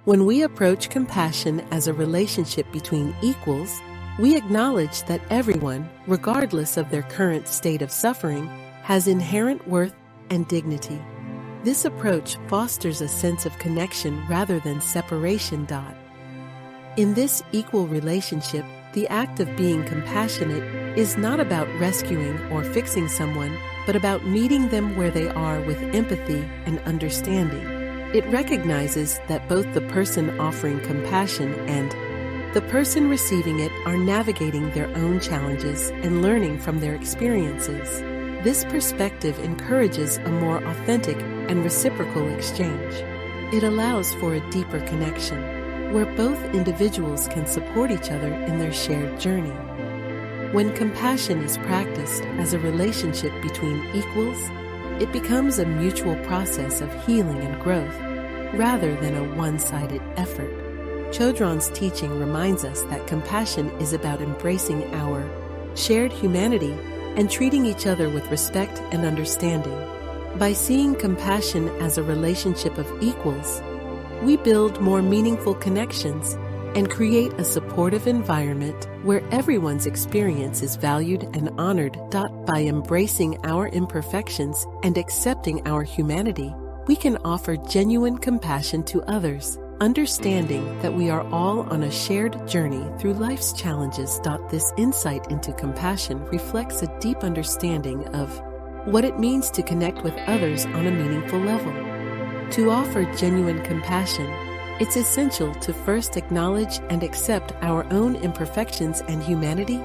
When we approach compassion as a relationship between equals, we acknowledge that everyone, regardless of their current state of suffering, has inherent worth and dignity. This approach fosters a sense of connection rather than separation. In this equal relationship, the act of being compassionate is not about rescuing or fixing someone, but about meeting them where they are with empathy and understanding. It recognizes that both the person offering compassion and the person receiving it are navigating their own challenges and learning from their experiences. This perspective encourages a more authentic and reciprocal exchange. It allows for a deeper connection, where both individuals can support each other in their shared journey. When compassion is practiced as a relationship between equals, it becomes a mutual process of healing and growth, rather than a one-sided effort. Chödrön's teaching reminds us that compassion is about embracing our shared humanity and treating each other with respect and understanding. By seeing compassion as a relationship of equals, we build more meaningful connections and create a supportive environment where everyone's experience is valued and honored. By embracing our imperfections and accepting our humanity, we can offer genuine compassion to others, understanding that we are all on a shared journey through life's challenges. This insight into compassion reflects a deep understanding of what it means to connect with others on a meaningful level. To offer genuine compassion, it's essential to first acknowledge and accept our own imperfections and humanity.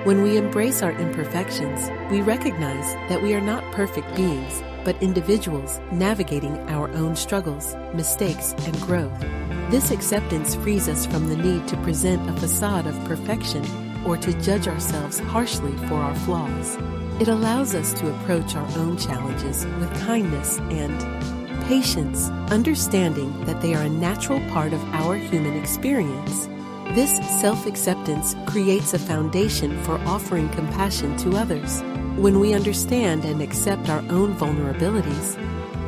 When we embrace our imperfections, we recognize that we are not perfect beings, but individuals navigating our own struggles, mistakes, and growth. This acceptance frees us from the need to present a facade of perfection or to judge ourselves harshly for our flaws. It allows us to approach our own challenges with kindness and patience, understanding that they are a natural part of our human experience. This self-acceptance creates a foundation for offering compassion to others. When we understand and accept our own vulnerabilities,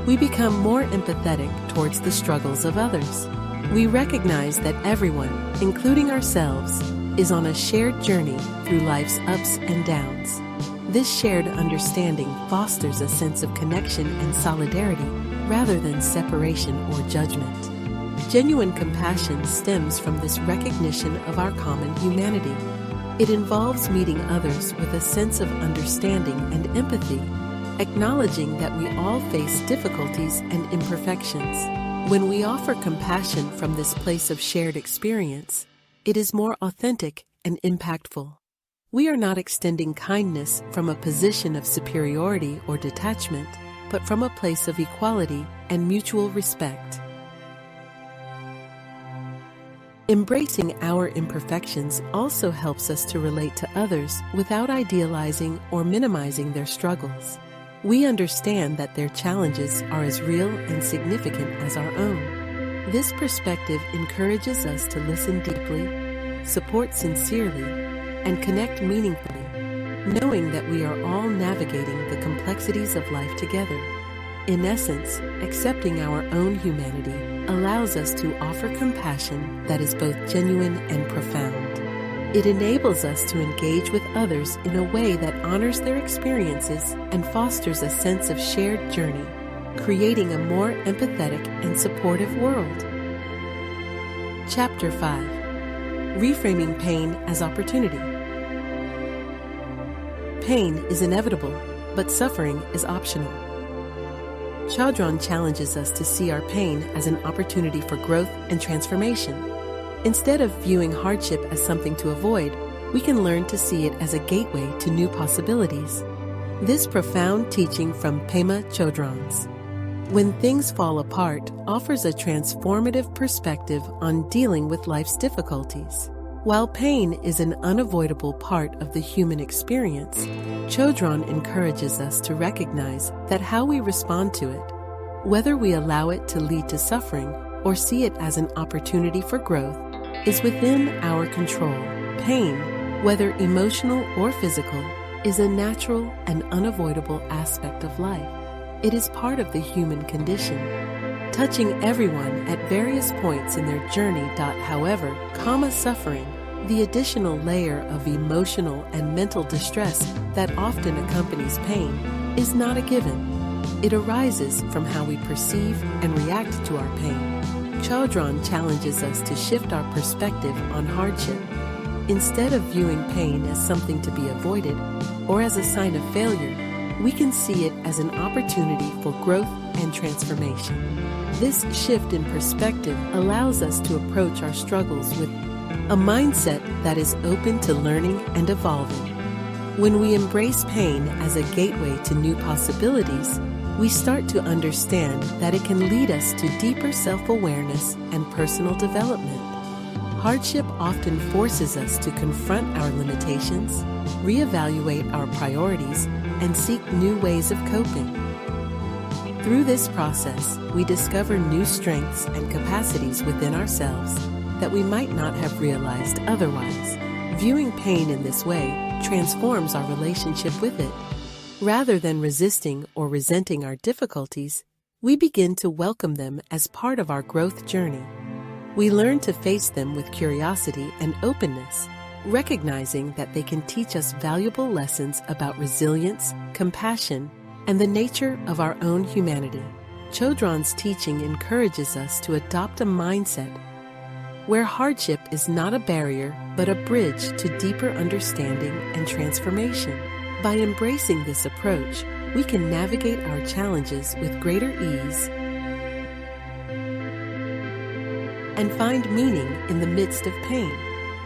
we become more empathetic towards the struggles of others. We recognize that everyone, including ourselves, is on a shared journey through life's ups and downs. This shared understanding fosters a sense of connection and solidarity rather than separation or judgment. Genuine compassion stems from this recognition of our common humanity. It involves meeting others with a sense of understanding and empathy, acknowledging that we all face difficulties and imperfections. When we offer compassion from this place of shared experience, it is more authentic and impactful. We are not extending kindness from a position of superiority or detachment, but from a place of equality and mutual respect. Embracing our imperfections also helps us to relate to others without idealizing or minimizing their struggles. We understand that their challenges are as real and significant as our own. This perspective encourages us to listen deeply, support sincerely, and connect meaningfully, knowing that we are all navigating the complexities of life together. In essence, accepting our own humanity allows us to offer compassion that is both genuine and profound. It enables us to engage with others in a way that honors their experiences and fosters a sense of shared journey, creating a more empathetic and supportive world. Chapter 5: Reframing Pain as Opportunity. Pain is inevitable, but suffering is optional. Chödrön challenges us to see our pain as an opportunity for growth and transformation. Instead of viewing hardship as something to avoid, we can learn to see it as a gateway to new possibilities. This profound teaching from Pema Chödrön, "When Things Fall Apart," offers a transformative perspective on dealing with life's difficulties. While pain is an unavoidable part of the human experience, Chödrön encourages us to recognize that how we respond to it, whether we allow it to lead to suffering or see it as an opportunity for growth, is within our control. Pain, whether emotional or physical, is a natural and unavoidable aspect of life. It is part of the human condition. touching everyone at various points in their journey. However, suffering, the additional layer of emotional and mental distress that often accompanies pain, is not a given. It arises from how we perceive and react to our pain. Chödrön challenges us to shift our perspective on hardship. Instead of viewing pain as something to be avoided or as a sign of failure, we can see it as an opportunity for growth and transformation. This shift in perspective allows us to approach our struggles with a mindset that is open to learning and evolving. When we embrace pain as a gateway to new possibilities, we start to understand that it can lead us to deeper self-awareness and personal development. Hardship often forces us to confront our limitations, reevaluate our priorities, and seek new ways of coping. Through this process, we discover new strengths and capacities within ourselves that we might not have realized otherwise. Viewing pain in this way transforms our relationship with it. Rather than resisting or resenting our difficulties, we begin to welcome them as part of our growth journey. We learn to face them with curiosity and openness, recognizing that they can teach us valuable lessons about resilience, compassion, and the nature of our own humanity. Chödrön's teaching encourages us to adopt a mindset where hardship is not a barrier but a bridge to deeper understanding and transformation. By embracing this approach, we can navigate our challenges with greater ease and find meaning in the midst of pain.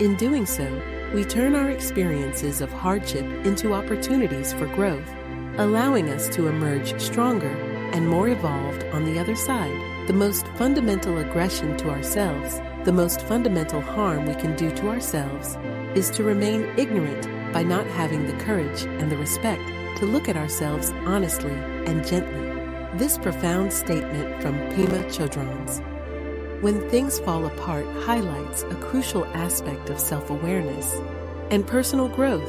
In doing so, we turn our experiences of hardship into opportunities for growth, allowing us to emerge stronger and more evolved on the other side. The most fundamental aggression to ourselves, the most fundamental harm we can do to ourselves, is to remain ignorant by not having the courage and the respect to look at ourselves honestly and gently. This profound statement from Pema Chödrön's "When things fall apart" highlights a crucial aspect of self-awareness and personal growth,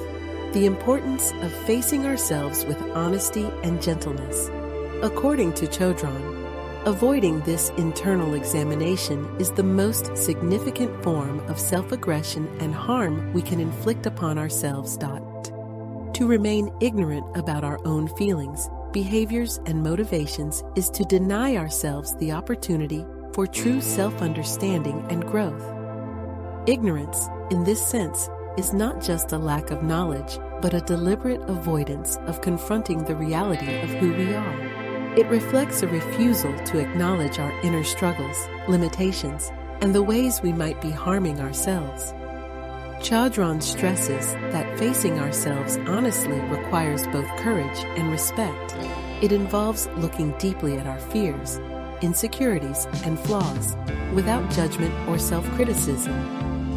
the importance of facing ourselves with honesty and gentleness. According to Chödrön, avoiding this internal examination is the most significant form of self-aggression and harm we can inflict upon ourselves. To remain ignorant about our own feelings, behaviors, and motivations is to deny ourselves the opportunity for true self-understanding and growth. Ignorance, in this sense, is not just a lack of knowledge, but a deliberate avoidance of confronting the reality of who we are. It reflects a refusal to acknowledge our inner struggles, limitations, and the ways we might be harming ourselves. Chödrön stresses that facing ourselves honestly requires both courage and respect. It involves looking deeply at our fears, insecurities, and flaws, without judgment or self-criticism.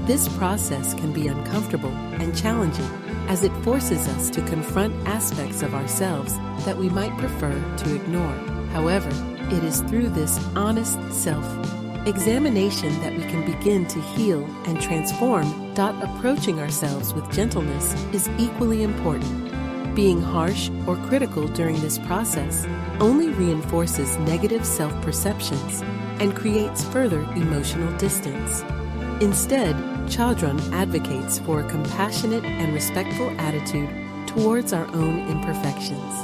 This process can be uncomfortable and challenging, as it forces us to confront aspects of ourselves that we might prefer to ignore. However, it is through this honest self-examination that we can begin to heal and transform. Approaching ourselves with gentleness is equally important. Being harsh or critical during this process only reinforces negative self-perceptions and creates further emotional distance. Instead, Chödrön advocates for a compassionate and respectful attitude towards our own imperfections.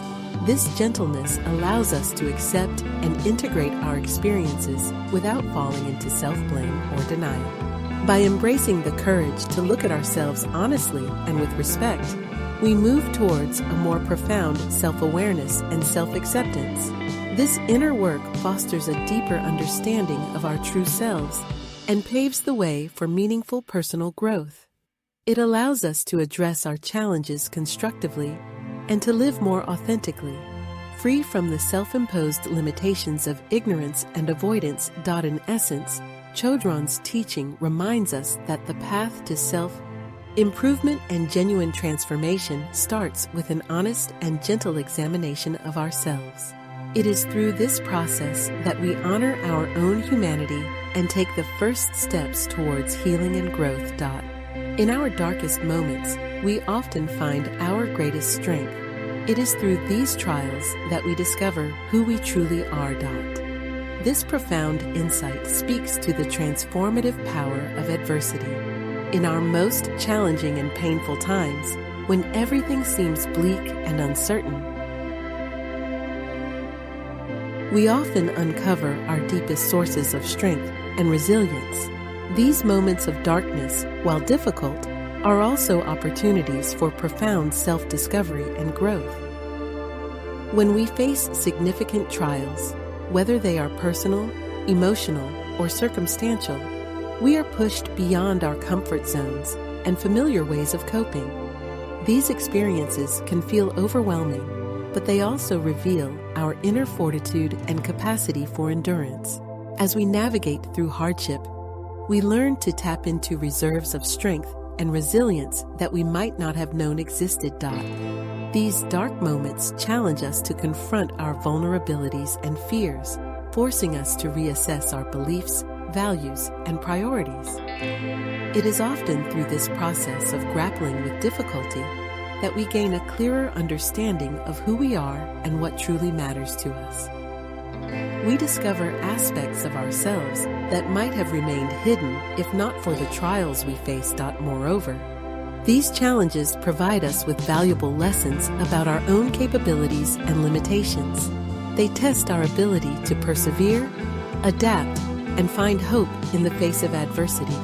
This gentleness allows us to accept and integrate our experiences without falling into self-blame or denial. By embracing the courage to look at ourselves honestly and with respect, we move towards a more profound self-awareness and self-acceptance. This inner work fosters a deeper understanding of our true selves and paves the way for meaningful personal growth. It allows us to address our challenges constructively and to live more authentically, free from the self-imposed limitations of ignorance and avoidance. In essence, Chödrön's teaching reminds us that the path to self-improvement and genuine transformation starts with an honest and gentle examination of ourselves. It is through this process that we honor our own humanity and take the first steps towards healing and growth. In our darkest moments, we often find our greatest strength. It is through these trials that we discover who we truly are. This profound insight speaks to the transformative power of adversity. In our most challenging and painful times, when everything seems bleak and uncertain, we often uncover our deepest sources of strength and resilience. These moments of darkness, while difficult, are also opportunities for profound self-discovery and growth. When we face significant trials, whether they are personal, emotional, or circumstantial, we are pushed beyond our comfort zones and familiar ways of coping. These experiences can feel overwhelming, but they also reveal our inner fortitude and capacity for endurance. As we navigate through hardship, we learn to tap into reserves of strength and resilience that we might not have known existed. These dark moments challenge us to confront our vulnerabilities and fears, forcing us to reassess our beliefs, values, and priorities. It is often through this process of grappling with difficulty that we gain a clearer understanding of who we are and what truly matters to us. We discover aspects of ourselves that might have remained hidden if not for the trials we face. Moreover, these challenges provide us with valuable lessons about our own capabilities and limitations. They test our ability to persevere, adapt, and find hope in the face of adversity.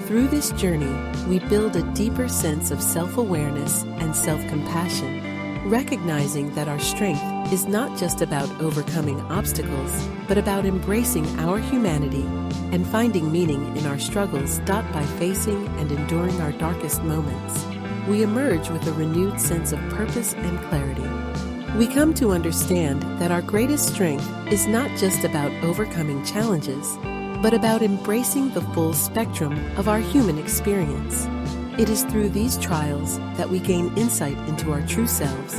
Through this journey, we build a deeper sense of self-awareness and self-compassion, recognizing that our strength is not just about overcoming obstacles, but about embracing our humanity and finding meaning in our struggles. By facing and enduring our darkest moments, we emerge with a renewed sense of purpose and clarity. We come to understand that our greatest strength is not just about overcoming challenges, but about embracing the full spectrum of our human experience. It is through these trials that we gain insight into our true selves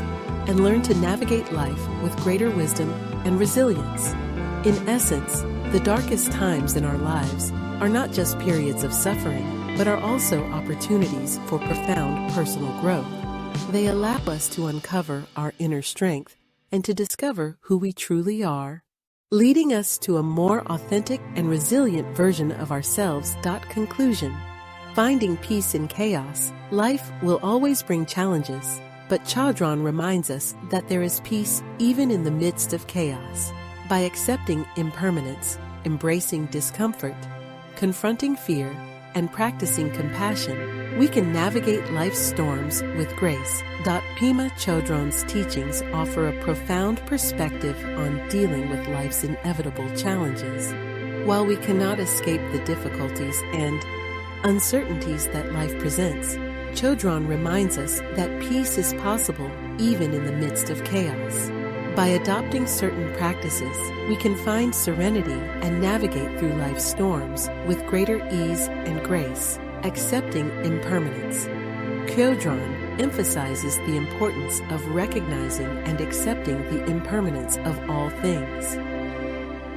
and learn to navigate life with greater wisdom and resilience. In essence, the darkest times in our lives are not just periods of suffering, but are also opportunities for profound personal growth. They allow us to uncover our inner strength and to discover who we truly are, leading us to a more authentic and resilient version of ourselves. Conclusion: finding peace in chaos. Life will always bring challenges, but Chödrön reminds us that there is peace even in the midst of chaos. By accepting impermanence, embracing discomfort, confronting fear, and practicing compassion, we can navigate life's storms with grace. Pema Chödrön's teachings offer a profound perspective on dealing with life's inevitable challenges. While we cannot escape the difficulties and uncertainties that life presents, Chödrön reminds us that peace is possible even in the midst of chaos. By adopting certain practices, we can find serenity and navigate through life's storms with greater ease and grace. Accepting impermanence. Chödrön emphasizes the importance of recognizing and accepting the impermanence of all things.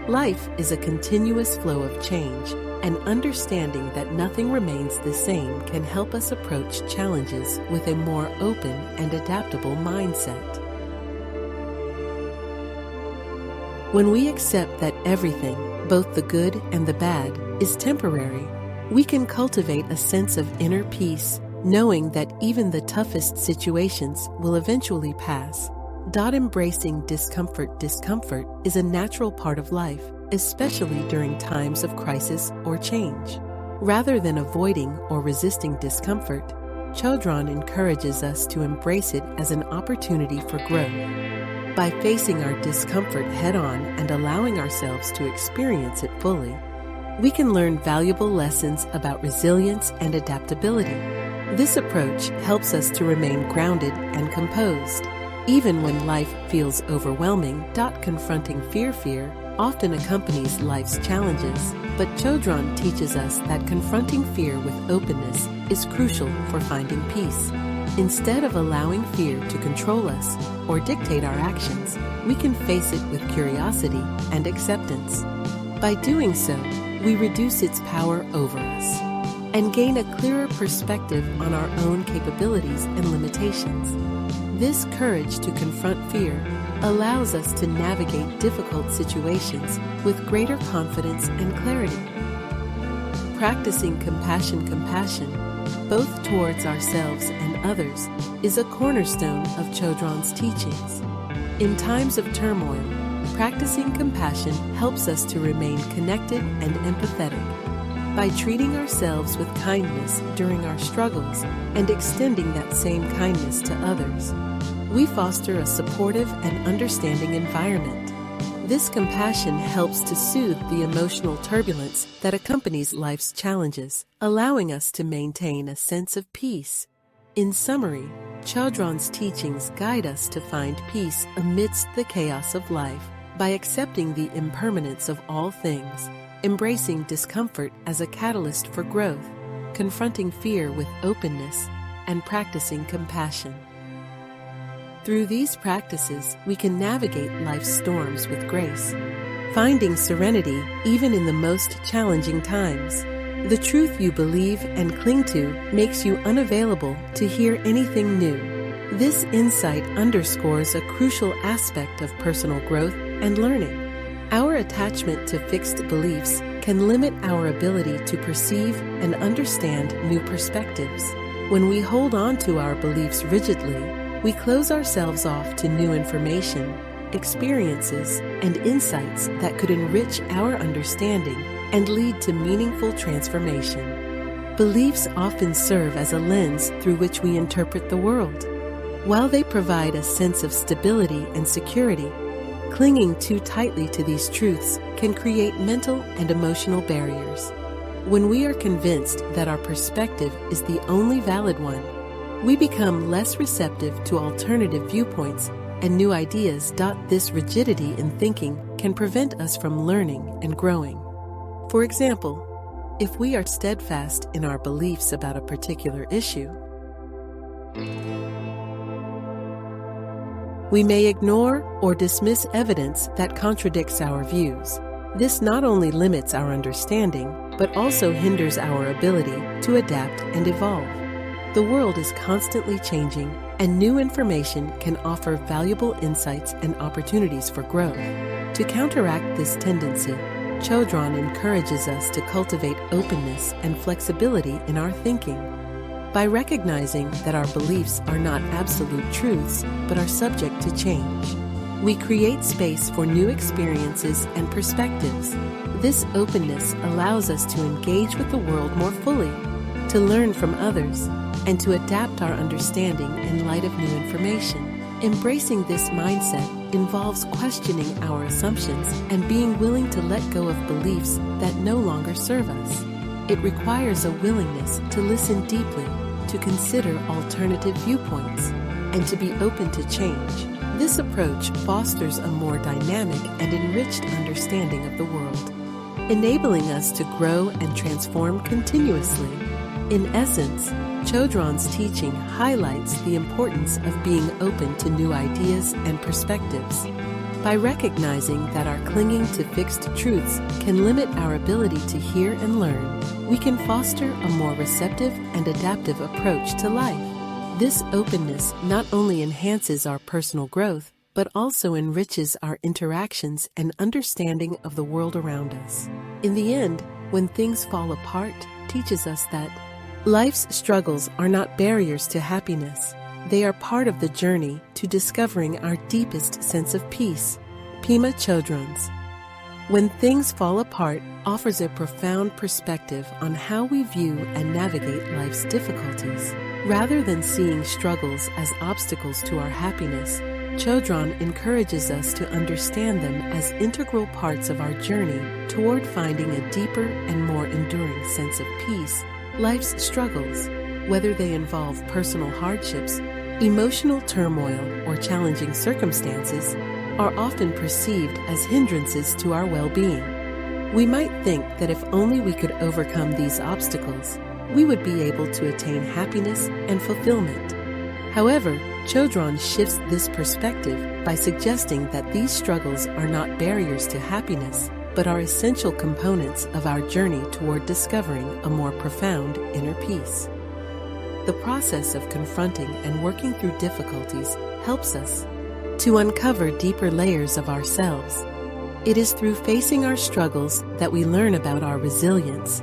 Life is a continuous flow of change, and understanding that nothing remains the same can help us approach challenges with a more open and adaptable mindset. When we accept that everything, both the good and the bad, is temporary, we can cultivate a sense of inner peace, knowing that even the toughest situations will eventually pass. Embracing discomfort is a natural part of life, especially during times of crisis or change. Rather than avoiding or resisting discomfort, Chödrön encourages us to embrace it as an opportunity for growth. By facing our discomfort head-on and allowing ourselves to experience it fully, we can learn valuable lessons about resilience and adaptability. This approach helps us to remain grounded and composed, even when life feels overwhelming. Confronting fear often accompanies life's challenges, but Chödrön teaches us that confronting fear with openness is crucial for finding peace. Instead of allowing fear to control us or dictate our actions, we can face it with curiosity and acceptance. By doing so, we reduce its power over us. and gain a clearer perspective on our own capabilities and limitations. This courage to confront fear allows us to navigate difficult situations with greater confidence and clarity. Practicing compassion, both towards ourselves and others, is a cornerstone of Chödrön's teachings. In times of turmoil, practicing compassion helps us to remain connected and empathetic. By treating ourselves with kindness during our struggles and extending that same kindness to others, we foster a supportive and understanding environment. This compassion helps to soothe the emotional turbulence that accompanies life's challenges, allowing us to maintain a sense of peace. In summary, Chödrön's teachings guide us to find peace amidst the chaos of life by accepting the impermanence of all things, embracing discomfort as a catalyst for growth, confronting fear with openness, and practicing compassion. Through these practices, we can navigate life's storms with grace, finding serenity even in the most challenging times. The truth you believe and cling to makes you unavailable to hear anything new. This insight underscores a crucial aspect of personal growth and learning. Our attachment to fixed beliefs can limit our ability to perceive and understand new perspectives. When we hold on to our beliefs rigidly, we close ourselves off to new information, experiences, and insights that could enrich our understanding and lead to meaningful transformation. Beliefs often serve as a lens through which we interpret the world. While they provide a sense of stability and security, clinging too tightly to these truths can create mental and emotional barriers. When we are convinced that our perspective is the only valid one, we become less receptive to alternative viewpoints and new ideas. This rigidity in thinking can prevent us from learning and growing. For example, if we are steadfast in our beliefs about a particular issue, we may ignore or dismiss evidence that contradicts our views. This not only limits our understanding, but also hinders our ability to adapt and evolve. The world is constantly changing, and new information can offer valuable insights and opportunities for growth. To counteract this tendency, Chödrön encourages us to cultivate openness and flexibility in our thinking. By recognizing that our beliefs are not absolute truths, but are subject to change, we create space for new experiences and perspectives. This openness allows us to engage with the world more fully, to learn from others, and to adapt our understanding in light of new information. Embracing this mindset involves questioning our assumptions and being willing to let go of beliefs that no longer serve us. It requires a willingness to listen deeply, to consider alternative viewpoints, and to be open to change. This approach fosters a more dynamic and enriched understanding of the world, enabling us to grow and transform continuously. In essence, Chödrön's teaching highlights the importance of being open to new ideas and perspectives. By recognizing that our clinging to fixed truths can limit our ability to hear and learn, we can foster a more receptive and adaptive approach to life. This openness not only enhances our personal growth, but also enriches our interactions and understanding of the world around us. In the end, When Things Fall Apart teaches us that life's struggles are not barriers to happiness. They are part of the journey to discovering our deepest sense of peace. Pema Chödrön's When Things Fall Apart offers a profound perspective on how we view and navigate life's difficulties. Rather than seeing struggles as obstacles to our happiness, Chödrön encourages us to understand them as integral parts of our journey toward finding a deeper and more enduring sense of peace. Life's struggles, whether they involve personal hardships, emotional turmoil, or challenging circumstances, are often perceived as hindrances to our well-being. We might think that if only we could overcome these obstacles, we would be able to attain happiness and fulfillment. However, Chödrön shifts this perspective by suggesting that these struggles are not barriers to happiness, but are essential components of our journey toward discovering a more profound inner peace. The process of confronting and working through difficulties helps us to uncover deeper layers of ourselves. It is through facing our struggles that we learn about our resilience,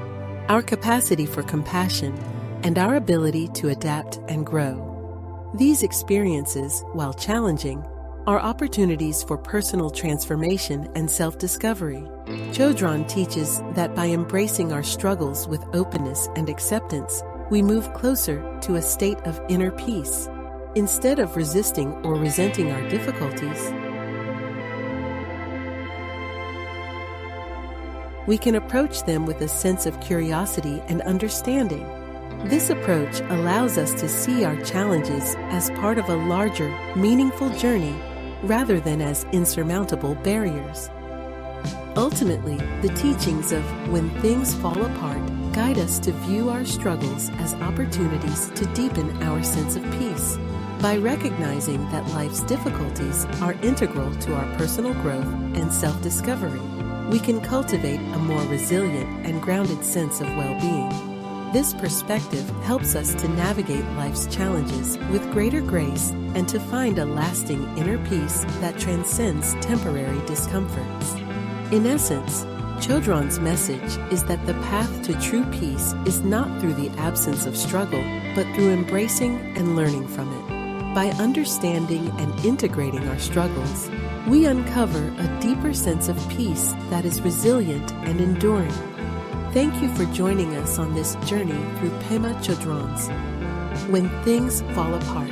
our capacity for compassion, and our ability to adapt and grow. These experiences, while challenging, are opportunities for personal transformation and self-discovery. Chödrön teaches that by embracing our struggles with openness and acceptance, we move closer to a state of inner peace. Instead of resisting or resenting our difficulties, we can approach them with a sense of curiosity and understanding. This approach allows us to see our challenges as part of a larger, meaningful journey rather than as insurmountable barriers. Ultimately, the teachings of When Things Fall Apart guide us to view our struggles as opportunities to deepen our sense of peace. By recognizing that life's difficulties are integral to our personal growth and self-discovery, we can cultivate a more resilient and grounded sense of well-being. This perspective helps us to navigate life's challenges with greater grace and to find a lasting inner peace that transcends temporary discomforts. In essence, Chödrön's message is that the path to true peace is not through the absence of struggle, but through embracing and learning from it. By understanding and integrating our struggles, we uncover a deeper sense of peace that is resilient and enduring. Thank you for joining us on this journey through Pema Chödrön's When Things Fall Apart.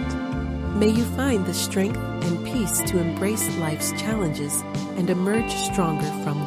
May you find the strength and peace to embrace life's challenges and emerge stronger from